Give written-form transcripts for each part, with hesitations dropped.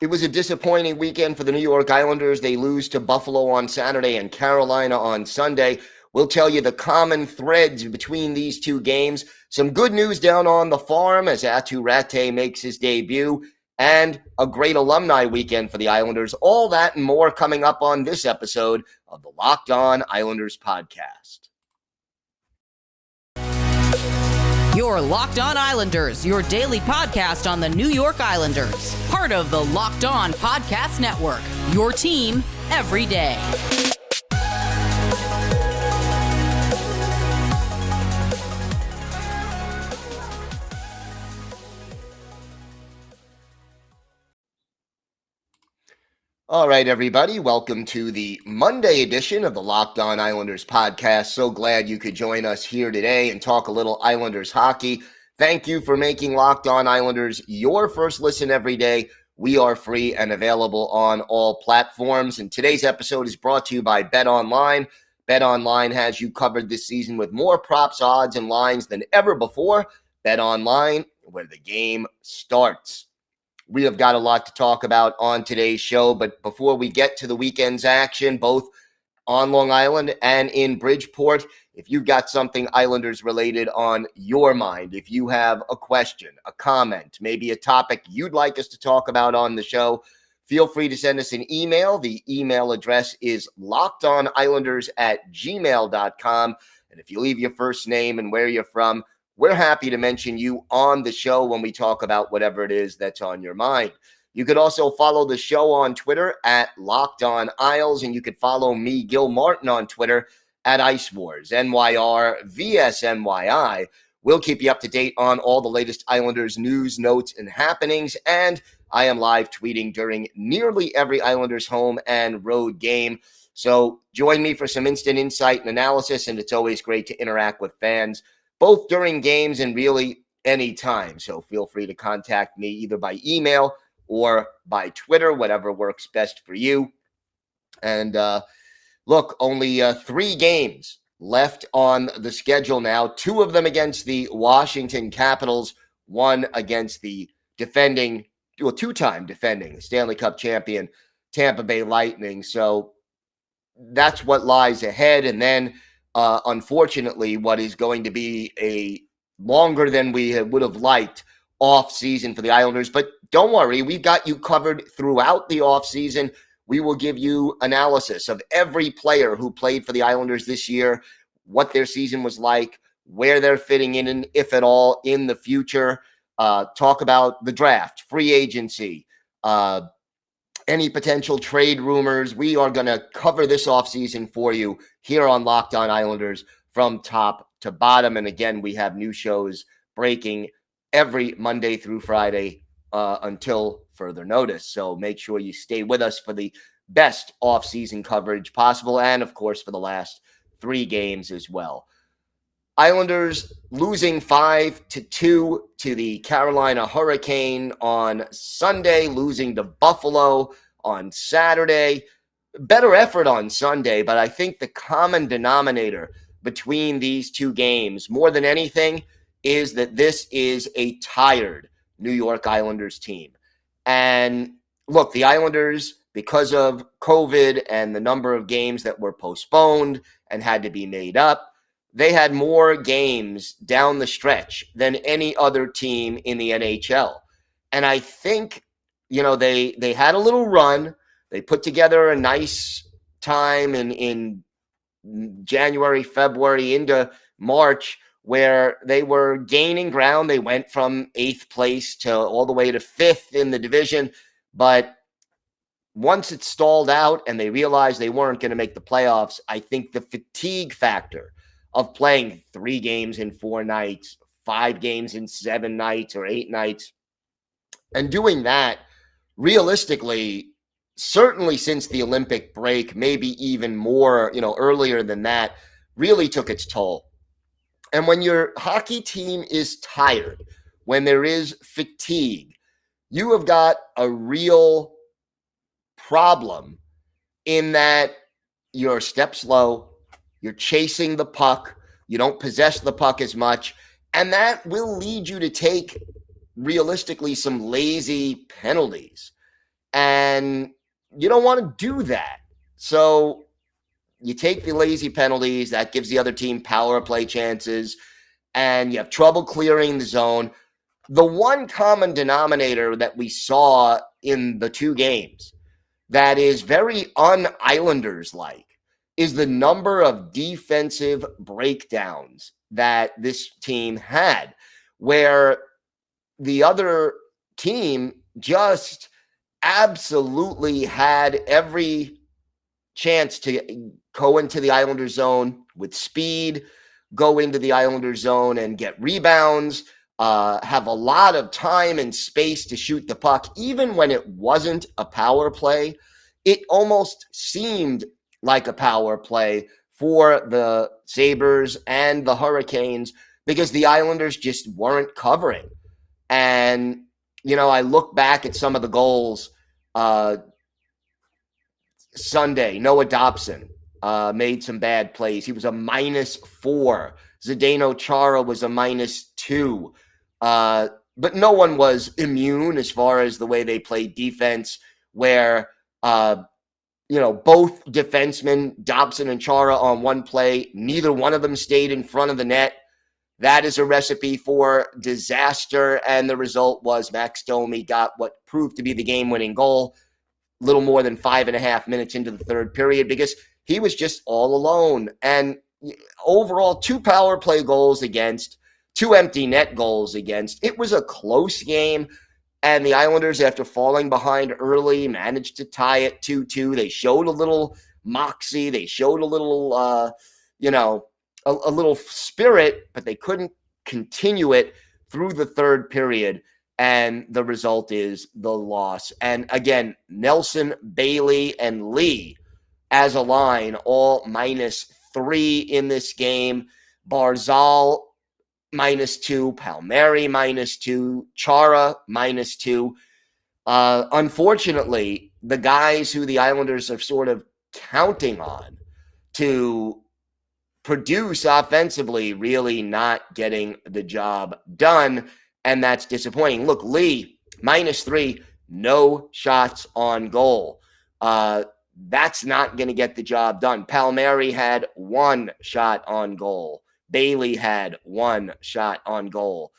It was a disappointing weekend for the New York Islanders. They lose to Buffalo on Saturday and Carolina on Sunday. We'll tell you the common threads between these two games. Some good news down on the farm as Aatu Raty makes his debut, and a great alumni weekend for the Islanders. All that and more coming up on this episode of the Locked On Islanders podcast. Your Locked On Islanders, your daily podcast on the New York Islanders. Part of the Locked On Podcast Network, your team every day. All right, everybody. Welcome to the Monday edition of the Locked On Islanders podcast. So glad you could join us here today and talk a little Islanders hockey. Thank you for making Locked On Islanders your first listen every day. We are free and available on all platforms. And today's episode is brought to you by BetOnline. BetOnline has you covered this season with more props, odds, and lines than ever before. BetOnline, where the game starts. We have got a lot to talk about on today's show, but before we get to the weekend's action, both on Long Island and in Bridgeport, if you've got something Islanders related on your mind, if you have a question, a comment, maybe a topic you'd like us to talk about on the show, feel free to send us an email. The email address is lockedonislanders@gmail.com. And if you leave your first name and where you're from, we're happy to mention you on the show when we talk about whatever it is that's on your mind. You could also follow the show on Twitter at Locked On Isles, and you could follow me, Gil Martin, on Twitter at Ice Wars, NYR VSNYI. We'll keep you up to date on all the latest Islanders news, notes, and happenings, and I am live tweeting during nearly every Islanders home and road game. So join me for some instant insight and analysis, and it's always great to interact with fans, both during games and really any time. So feel free to contact me either by email or by Twitter, whatever works best for you. And look, only 3 games left on the schedule now, 2 of them against the Washington Capitals, 1 against the two-time defending Stanley Cup champion Tampa Bay Lightning. So that's what lies ahead. And then unfortunately, what is going to be a longer than we would have liked off season for the Islanders. But don't worry, we've got you covered throughout the off season. We will give you analysis of every player who played for the Islanders this year, what their season was like, where they're fitting in, if at all, in the future. Talk about the draft, free agency, any potential trade rumors. We are going to cover this offseason for you here on Locked On Islanders from top to bottom. And again, we have new shows breaking every Monday through Friday until further notice. So make sure you stay with us for the best offseason coverage possible, and of course for the last 3 games as well. Islanders losing 5-2 to the Carolina Hurricane on Sunday, losing to Buffalo on Saturday. Better effort on Sunday, but I think the common denominator between these 2 games, more than anything, is that this is a tired New York Islanders team. And look, the Islanders, because of COVID and the number of games that were postponed and had to be made up, they had more games down the stretch than any other team in the NHL. And I think, they had a little run. They put together a nice time in January, February into March where they were gaining ground. They went from 8th place to all the way to 5th in the division. But once it stalled out and they realized they weren't going to make the playoffs, I think the fatigue factor of playing 3 games in 4 nights, 5 games in 7 nights or 8 nights, and doing that realistically, certainly since the Olympic break, maybe even more, earlier than that, really took its toll. And when your hockey team is tired, when there is fatigue, you have got a real problem in that you're a step slow, you're chasing the puck, you don't possess the puck as much, and that will lead you to take realistically some lazy penalties. And you don't want to do that. So you take the lazy penalties. That gives the other team power play chances. And you have trouble clearing the zone. The one common denominator that we saw in the two games that is very un-Islanders-like is the number of defensive breakdowns that this team had, where the other team just absolutely had every chance to go into the Islanders zone with speed, go into the Islanders zone and get rebounds, have a lot of time and space to shoot the puck. Even when it wasn't a power play, it almost seemed like a power play for the Sabres and the Hurricanes because the Islanders just weren't covering. And, I look back at some of the goals. Sunday, Noah Dobson made some bad plays. He was a -4. Zdeno Chara was a -2. But no one was immune as far as the way they played defense, where, both defensemen, Dobson and Chara, on one play, neither one of them stayed in front of the net. That is a recipe for disaster. And the result was Max Domi got what proved to be the game-winning goal little more than 5.5 minutes into the third period because he was just all alone. And overall, 2 power play goals against, 2 empty net goals against. It was a close game. And the Islanders, after falling behind early, managed to tie it 2-2. They showed a little moxie. They showed a little, a little spirit, but they couldn't continue it through the third period. And the result is the loss. And again, Nelson, Bailey, and Lee as a line, all -3 in this game. Barzal, -2. Palmieri, -2. Chara, -2. Unfortunately, the guys who the Islanders are sort of counting on to produce offensively really not getting the job done. And that's disappointing. Look, Lee, -3, no shots on goal. That's not going to get the job done. Palmieri had 1 shot on goal. Bailey had 1 shot on goal.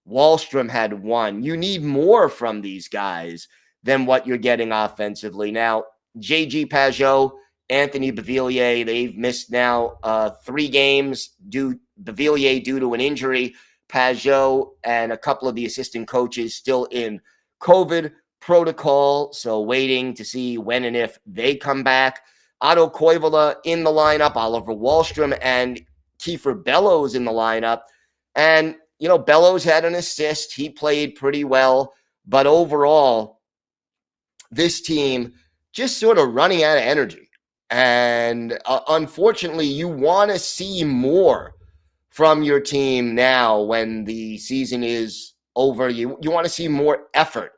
Wahlstrom had 1. You need more from these guys than what you're getting offensively. Now, J.G. Pageau, Anthony Beauvillier, they've missed now 3 games, Beauvillier due to an injury. Pageau and a couple of the assistant coaches still in COVID protocol, so waiting to see when and if they come back. Otto Koivula in the lineup, Oliver Wahlstrom and Kiefer Bellows in the lineup. And, Bellows had an assist. He played pretty well. But overall, this team just sort of running out of energy. And unfortunately, you want to see more from your team now when the season is over. You want to see more effort.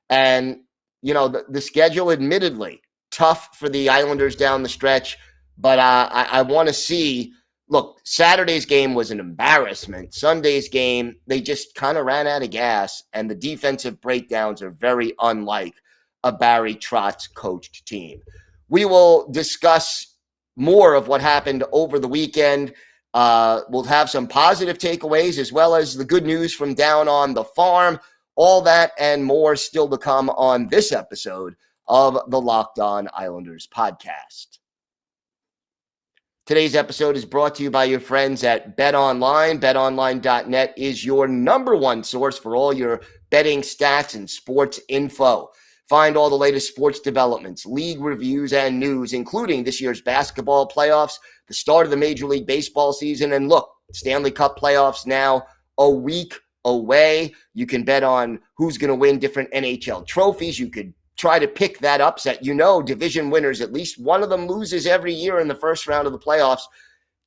And, the schedule, admittedly, tough for the Islanders down the stretch. But I want to see, look, Saturday's game was an embarrassment. Sunday's game, they just kind of ran out of gas. And the defensive breakdowns are very unlike a Barry Trotz coached team. We will discuss more of what happened over the weekend. We'll have some positive takeaways as well as the good news from down on the farm. All that and more still to come on this episode of the Locked On Islanders podcast. Today's episode is brought to you by your friends at BetOnline. BetOnline.net is your #1 source for all your betting stats and sports info. Find all the latest sports developments, league reviews, and news, including this year's basketball playoffs, the start of the Major League Baseball season, and look, Stanley Cup playoffs now a week away. You can bet on who's going to win different NHL trophies. You could try to pick that upset. Division winners, at least one of them loses every year in the first round of the playoffs.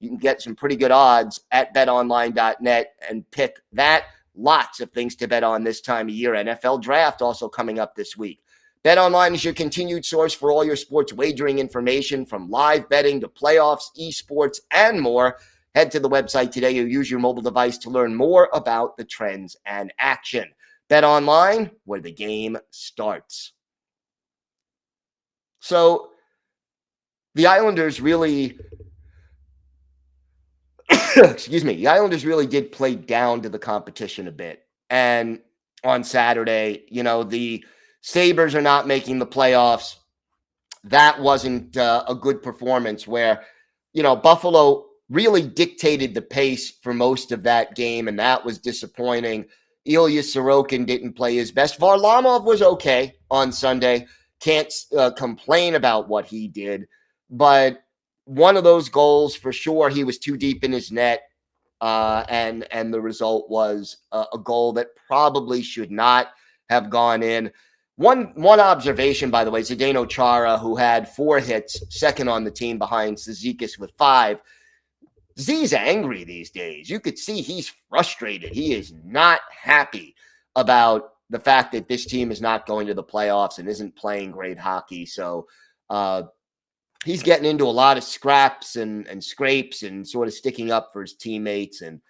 You can get some pretty good odds at betonline.net and pick that. Lots of things to bet on this time of year. NFL draft also coming up this week. BetOnline is your continued source for all your sports wagering information, from live betting to playoffs, esports, and more. Head to the website today or use your mobile device to learn more about the trends and action. BetOnline, where the game starts. So the Islanders really, excuse me, the Islanders really did play down to the competition a bit. And on Saturday, the Sabres are not making the playoffs. That wasn't a good performance where, Buffalo really dictated the pace for most of that game, and that was disappointing. Ilya Sorokin didn't play his best. Varlamov was okay on Sunday. Can't complain about what he did, but one of those goals for sure, he was too deep in his net, and the result was a goal that probably should not have gone in. One observation, by the way, Zdeno Chara, who had 4 hits, second on the team behind Zizekas with 5. Z's angry these days. You could see he's frustrated. He is not happy about the fact that this team is not going to the playoffs and isn't playing great hockey. So he's getting into a lot of scraps and scrapes and sort of sticking up for his teammates. And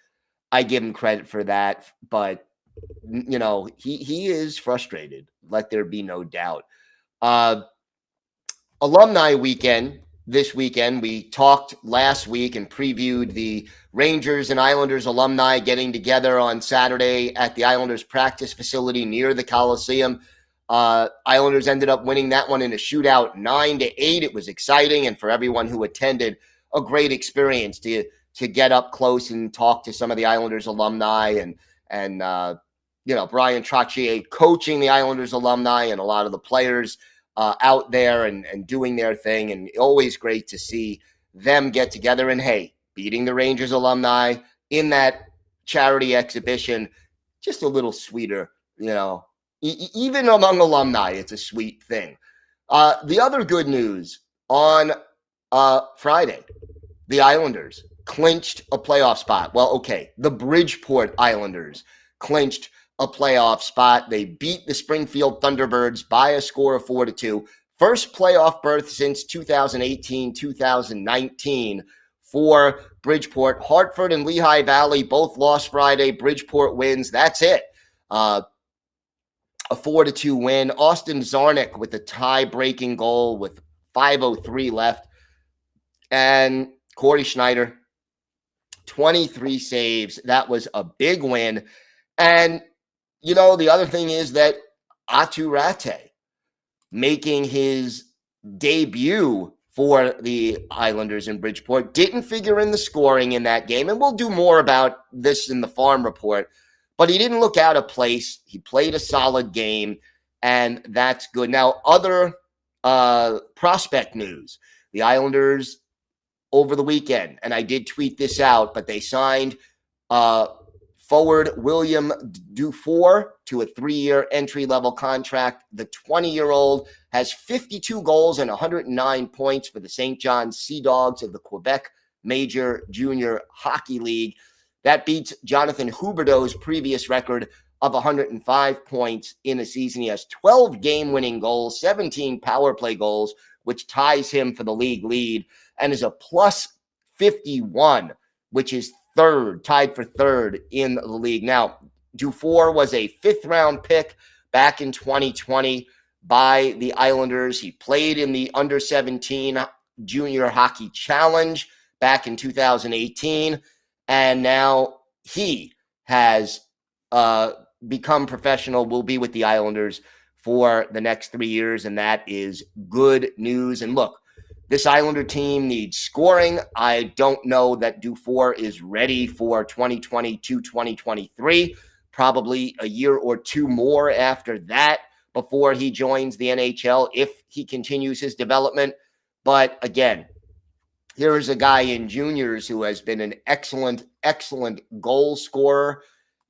I give him credit for that. But, he is frustrated. Let there be no doubt. Alumni Weekend. This weekend, we talked last week and previewed the Rangers and Islanders alumni getting together on Saturday at the Islanders practice facility near the Coliseum. Islanders ended up winning that one in a shootout 9-8. It was exciting, and for everyone who attended, a great experience to get up close and talk to some of the Islanders alumni and Brian Trottier coaching the Islanders alumni and a lot of the players out there and doing their thing. And always great to see them get together. And hey, beating the Rangers alumni in that charity exhibition, just a little sweeter, even among alumni, it's a sweet thing. The other good news on Friday, the Islanders clinched a playoff spot. Well, okay, the Bridgeport Islanders clinched a playoff spot. They beat the Springfield Thunderbirds by a score of 4-2. First playoff berth since 2018-2019 for Bridgeport. Hartford and Lehigh Valley both lost Friday. Bridgeport wins. That's it. A 4-2 win. Austin Zarnik with a tie-breaking goal with 5:03 left. And Corey Schneider, 23 saves. That was a big win. And the other thing is that Aatu Raty making his debut for the Islanders in Bridgeport didn't figure in the scoring in that game. And we'll do more about this in the farm report, but he didn't look out of place. He played a solid game, and that's good. Now, other prospect news, the Islanders over the weekend, and I did tweet this out, but they signed forward William Dufour to a 3-year entry-level contract. The 20-year-old has 52 goals and 109 points for the St. John's Sea Dogs of the Quebec Major Junior Hockey League. That beats Jonathan Huberdeau's previous record of 105 points in a season. He has 12 game-winning goals, 17 power play goals, which ties him for the league lead, and is a plus 51, which is tied for third in the league. Now, Dufour was a 5th-round pick back in 2020 by the Islanders. He played in the Under-17 Junior Hockey Challenge back in 2018, and now he has become professional, will be with the Islanders for the next 3 years, and that is good news. And look, this Islander team needs scoring. I don't know that Dufour is ready for 2022-2023. Probably a year or two more after that before he joins the NHL if he continues his development. But again, here is a guy in juniors who has been an excellent, excellent goal scorer.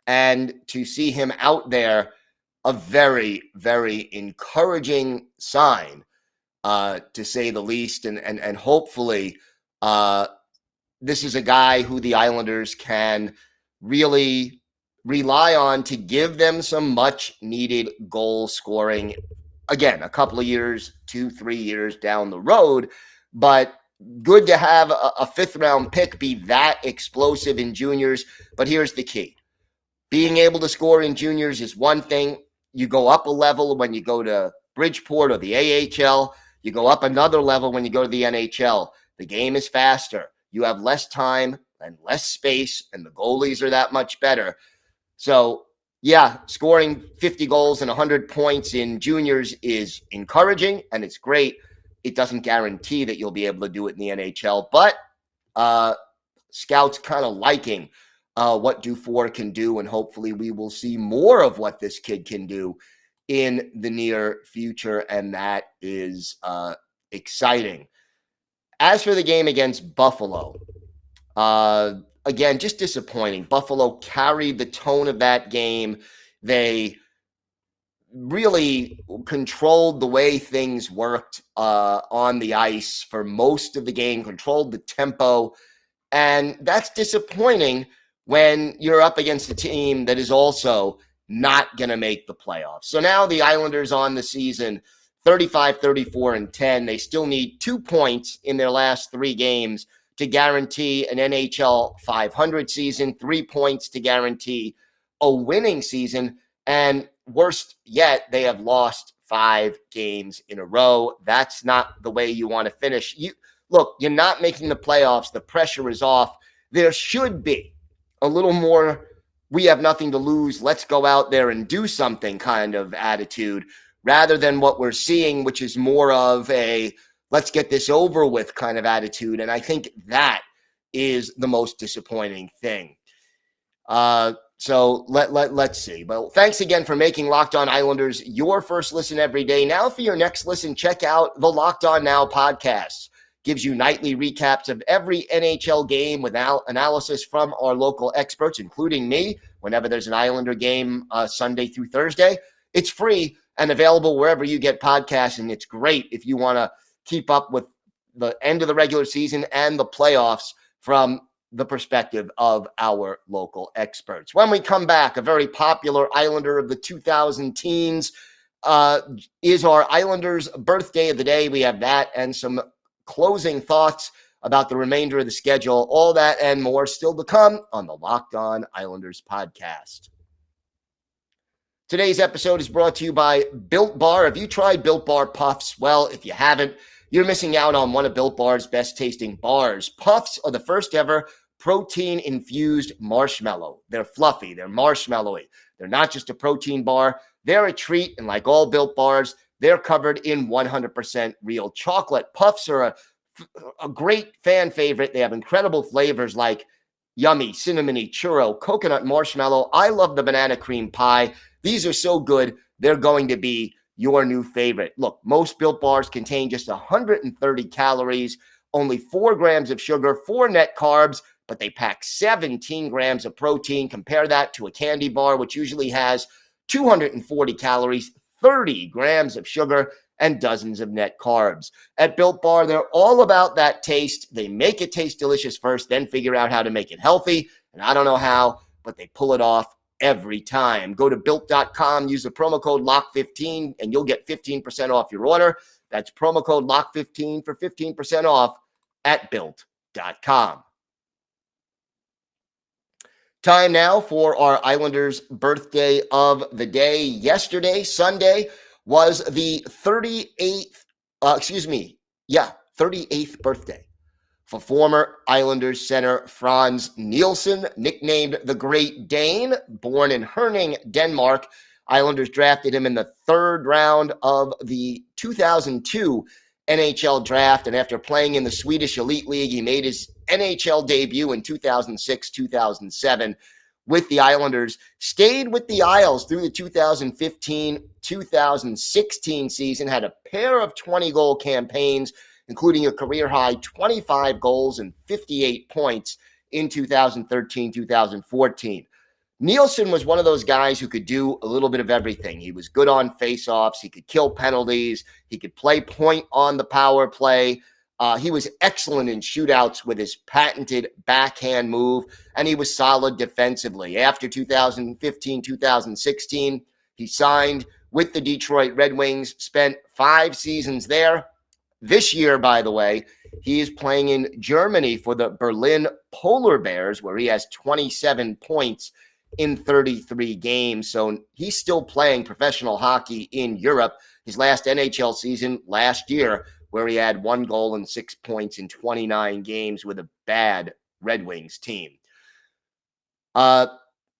And to see him out there, a very, very encouraging sign, to say the least. And hopefully this is a guy who the Islanders can really rely on to give them some much needed goal scoring. Again, a couple of years, 2-3 years down the road, but good to have a 5th-round pick be that explosive in juniors. But here's the key. Being able to score in juniors is one thing. You go up a level when you go to Bridgeport or the AHL. You go up another level when you go to the NHL. The game is faster. You have less time and less space, and the goalies are that much better. So, yeah, scoring 50 goals and 100 points in juniors is encouraging, and it's great. It doesn't guarantee that you'll be able to do it in the NHL, but scouts kind of liking what Dufour can do, and hopefully we will see more of what this kid can do in the near future, and that is exciting. As for the game against Buffalo, again, just disappointing. Buffalo carried the tone of that game. They really controlled the way things worked on the ice for most of the game, controlled the tempo, and that's disappointing when you're up against a team that is also not going to make the playoffs. So now the Islanders on the season, 35, 34, and 10. They still need 2 points in their last 3 games to guarantee an NHL 500 season, 3 points to guarantee a winning season. And worst yet, they have lost 5 games in a row. That's not the way you want to finish. Look, you're not making the playoffs. The pressure is off. There should be a little more, we have nothing to lose, let's go out there and do something kind of attitude, rather than what we're seeing, which is more of a let's get this over with kind of attitude. And I think that is the most disappointing thing. So let's see. Well, thanks again for making Locked On Islanders your first listen every day. Now for your next listen, check out the Locked On Now podcast. Gives you nightly recaps of every NHL game with analysis from our local experts, including me, whenever there's an Islander game Sunday through Thursday. It's free and available wherever you get podcasts, and it's great if you want to keep up with the end of the regular season and the playoffs from the perspective of our local experts. When we come back, a very popular Islander of the 2000 teens is our Islanders birthday of the day. We have that and some closing thoughts about the remainder of the schedule. All that and more still to come on the Locked On Islanders podcast. Today's episode is brought to you by Built Bar. Have you tried Buildbar Puffs? Well, if you haven't, you're missing out on one of Built Bar's best tasting bars. Puffs are the first ever protein-infused marshmallow. They're fluffy. They're marshmallowy. They're not just a protein bar. They're a treat, and like all Built Bars, they're covered in 100% real chocolate. Puffs are a great fan favorite. They have incredible flavors like yummy, cinnamony, churro, coconut marshmallow. I love the banana cream pie. These are so good, they're going to be your new favorite. Look, most Built Bars contain just 130 calories, only 4 grams of sugar, 4 net carbs, but they pack 17 grams of protein. Compare that to a candy bar, which usually has 240 calories, 30 grams of sugar, and dozens of net carbs. At Built Bar, they're all about that taste. They make it taste delicious first, then figure out how to make it healthy. And I don't know how, but they pull it off every time. Go to Built.com, use the promo code LOCK15, and you'll get 15% off your order. That's promo code LOCK15 for 15% off at Built.com. Time now for our Islanders birthday of the day. Yesterday, Sunday, was the 38th birthday for former Islanders center Franz Nielsen, nicknamed the Great Dane, born in Herning, Denmark. Islanders drafted him in the 3rd round of the 2002 NHL draft, and after playing in the Swedish Elite League, he made his NHL debut in 2006-2007 with the Islanders, stayed with the Isles through the 2015-2016 season, had a pair of 20-goal campaigns, including a career-high 25 goals and 58 points in 2013-2014. Nielsen was one of those guys who could do a little bit of everything. He was good on faceoffs. He could kill penalties. He could play point on the power play. He was excellent in shootouts with his patented backhand move, and he was solid defensively. After 2015-2016, he signed with the Detroit Red Wings, spent 5 seasons there. This year, by the way, he is playing in Germany for the Berlin Polar Bears, where he has 27 points in 33 games. So he's still playing professional hockey in Europe. His last NHL season last year, where he had 1 goal and 6 points in 29 games with a bad Red Wings team.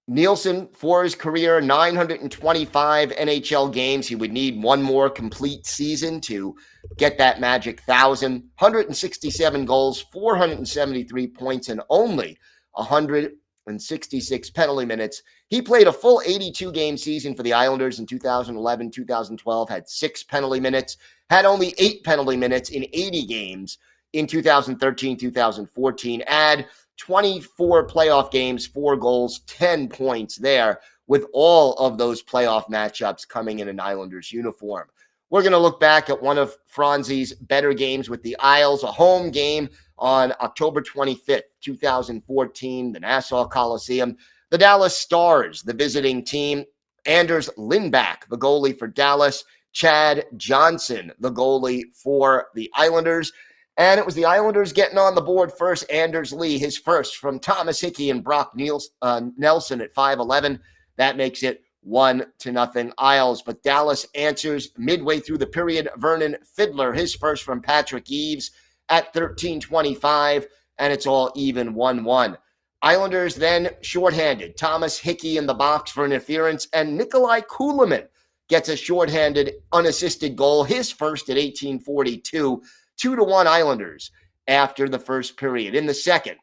Nielsen, for his career, 925 NHL games. He would need one more complete season to get that magic 1,000. 167 goals, 473 points, and only 166 penalty minutes. He played a full 82-game season for the Islanders in 2011, 2012, had 6 penalty minutes, had only 8 penalty minutes in 80 games in 2013, 2014. Add 24 playoff games, 4 goals, 10 points there, with all of those playoff matchups coming in an Islanders uniform. We're going to look back at one of Franz's better games with the Isles, a home game on October 25th, 2014, the Nassau Coliseum. The Dallas Stars, the visiting team. Anders Lindback, the goalie for Dallas. Chad Johnson, the goalie for the Islanders. And it was the Islanders getting on the board first. Anders Lee, his first from Thomas Hickey and Brock Nelson at 5'11". That makes it 1-0 Isles. But Dallas answers midway through the period. Vernon Fiddler, his first from Patrick Eaves at 13:25, and it's all even 1-1. Islanders then shorthanded. Thomas Hickey in the box for interference, and Nikolai Kulemin gets a shorthanded unassisted goal, his first at 18:42. 2-1 Islanders after the first period. In the second,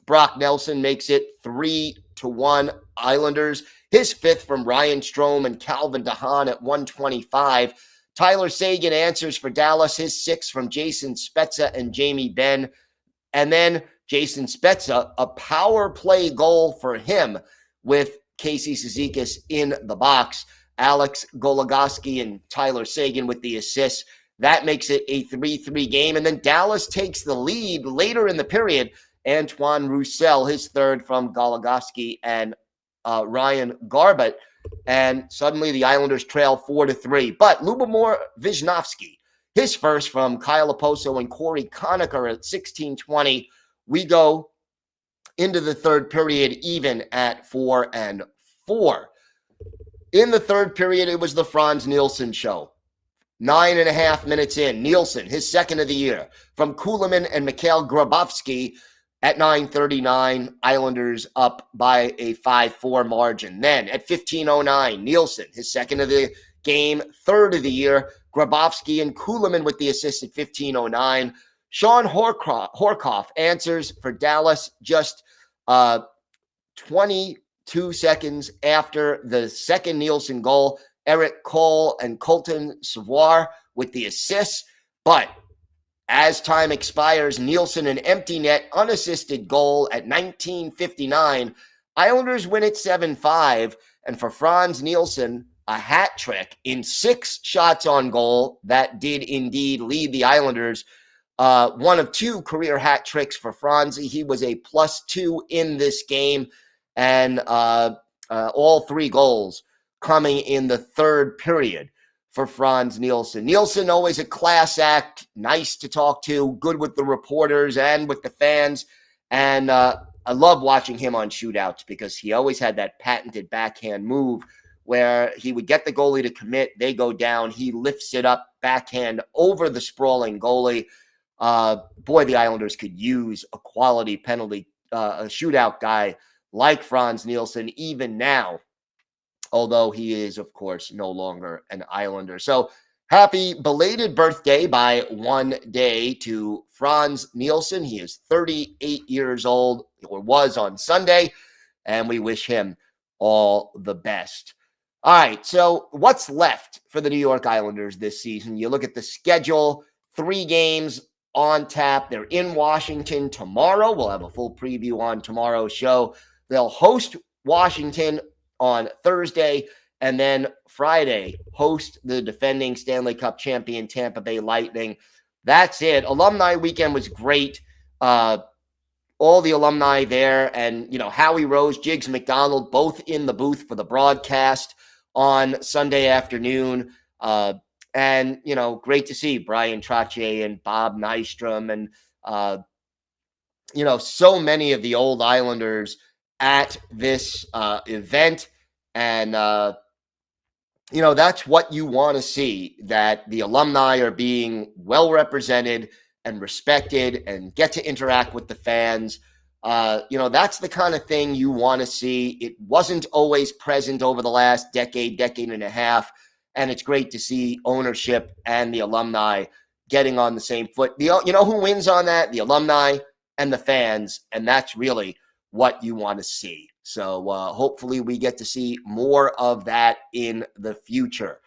Brock Nelson makes it 3-1 Islanders. His fifth from Ryan Strome and Calvin DeHaan at 1:25. Tyler Seguin answers for Dallas. His sixth from Jason Spezza and Jamie Benn. And then Jason Spezza, a power play goal for him with Casey Cizikas in the box. Alex Goligoski and Tyler Seguin with the assists. That makes it a 3-3 game. And then Dallas takes the lead later in the period. Antoine Roussel, his third from Goligoski and Ryan Garbutt. And suddenly the Islanders trail 4-3. But Lubomir Visnovsky, his first from Kyle Oposo and Corey Conacher at 16:20. We go into the third period even at 4-4. In the third period, it was the Franz Nielsen show. 9.5 minutes in, Nielsen, his second of the year, from Kulemin and Mikhail Grabovski at 9:39, Islanders up by a 5-4 margin. Then at 15:09, Nielsen, his second of the game, third of the year, Grabovski and Kulemin with the assist at 15:09. Sean Horkoff answers for Dallas just 22 seconds after the second Nielsen goal. Eric Cole and Colton Savoir with the assists. But as time expires, Nielsen an empty net, unassisted goal at 19:59. Islanders win it 7-5. And for Franz Nielsen, a hat trick in 6 shots on goal. That did indeed lead the Islanders. One of 2 career hat tricks for Franzi. He was a +2 in this game. And all 3 goals coming in the third period for Franz Nielsen. Nielsen, always a class act, nice to talk to, good with the reporters and with the fans. And I love watching him on shootouts because he always had that patented backhand move where he would get the goalie to commit, they go down, he lifts it up, backhand over the sprawling goalie. Boy, the Islanders could use a quality penalty, a shootout guy like Franz Nielsen, even now, although he is, of course, no longer an Islander. So happy belated birthday by 1 day to Franz Nielsen. He is 38 years old, or was on Sunday, and we wish him all the best. All right, so what's left for the New York Islanders this season? You look at the schedule, 3 games on tap. They're in Washington tomorrow. We'll have a full preview on tomorrow's show. They'll host Washington on Thursday, and then Friday host the defending Stanley Cup champion Tampa Bay Lightning. That's it. Alumni Weekend was great. All the alumni there, and Howie Rose, Jiggs McDonald, both in the booth for the broadcast on Sunday afternoon. And great to see Brian Trottier and Bob Nystrom and so many of the old Islanders at this event. And, that's what you want to see, that the alumni are being well represented and respected and get to interact with the fans. That's the kind of thing you want to see. It wasn't always present over the last decade and a half. And it's great to see ownership and the alumni getting on the same foot. Who wins on that? The alumni and the fans. And that's really what you want to see. So hopefully we get to see more of that in the future.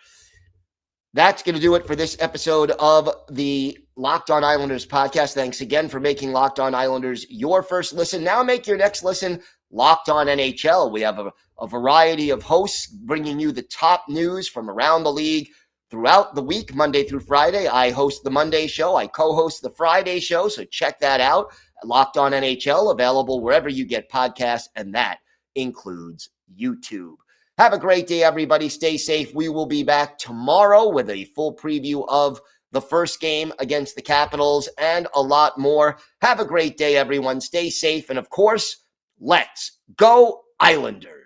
That's going to do it for this episode of the Locked On Islanders podcast. Thanks again for making Locked On Islanders your first listen. Now make your next listen Locked On NHL. We have a variety of hosts bringing you the top news from around the league throughout the week, Monday through Friday. I host the Monday show. I co-host the Friday show, so check that out. Locked On NHL, available wherever you get podcasts, and that includes YouTube. Have a great day, everybody. Stay safe. We will be back tomorrow with a full preview of the first game against the Capitals and a lot more. Have a great day, everyone. Stay safe. And of course, let's go Islanders.